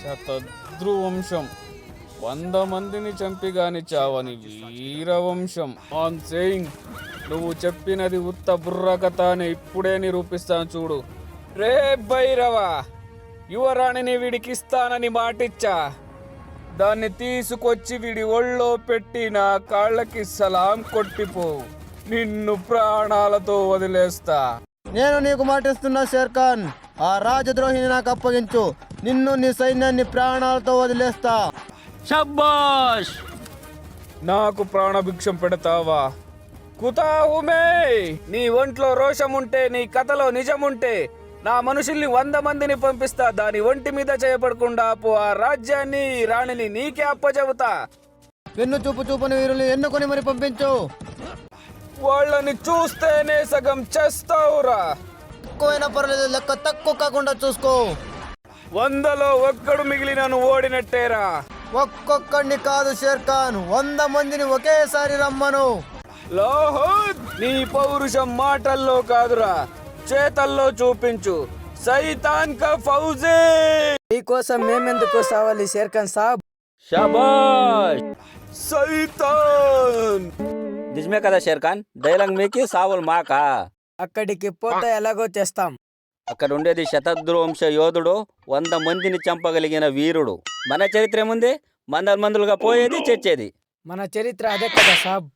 శతద్రువంశం 100 మందిని చంపిగాని చావని వీరవంశం. On saying, నువ్వు చెప్పినది ఉత్త బుర్రకథ అని ఇప్పుడే నిరూపిస్తాను చూడు. రే భైరవ, యువరాణిని వీడికిస్తానని మాటిచ్చా. దాన్ని తీసుకొచ్చి వీడి ఒళ్ళో పెట్టి నా కాళ్ళకి సలాం కొట్టిపో. నిన్ను ప్రాణాలతో వదిలేస్తా. నేను నీకు మాటిస్తున్నా షేర్ఖాన్, ఆ రాజద్రోహిని నాకు అప్పగించు. నిన్ను నీ సైన్యాన్ని ప్రాణాలతో వదిలేస్తా. శబ్బాష్! నాకు ప్రాణభిక్షం పెడతావా? కుతాహుమే, నీ ఒంట్లో రోషం ఉంటే, నీ కథలో నిజముంటే నా మనుషుల్ని 100 మందిని పంపిస్తా. దాని ఒంటి మీద చేయబడకుండా ఆ రాజ్యాన్ని, రాణిని నీకే అప్పచెబుతా. వెన్ను చూపు చూపని వీరుల్ని ఎన్నుకొని మరి పంపించు. వాళ్ళని చూస్తేనే సగం చేస్తావురా. ఎక్కువైనా పర్లేదు, లెక్క తక్కువ కాకుండా చూసుకో. 100లో ఒక్కడు మిగిలినను ఓడినట్టేరా. ఒక్కొక్కడిని కాదు షేర్ఖాన్, 100 మందిని ఒకేసారి రమ్మను. లాహోద్, నీ పౌరుషం మాటల్లో కాదురా, చేతల్లో చూపించు. సైతాన్ కా ఫౌజే. నీకోసం మేమెందుకు సావాలి షేర్ఖాన్ సాబ్? శబాష్! సైతాన్. నిజమే కదా షేర్ఖాన్, డైలాగ్ మీకి సావులు మాకా. అక్కడికి పోతే ఎలాగో చేస్తాం. అక్కడ ఉండేది శతద్రువంశ యోధుడు, 100 మందిని చంపగలిగిన వీరుడు. మన చరిత్ర ఏముంది? మందలుగా పోయేది, చచ్చేది. మన చరిత్ర అదే కదా సాబ్.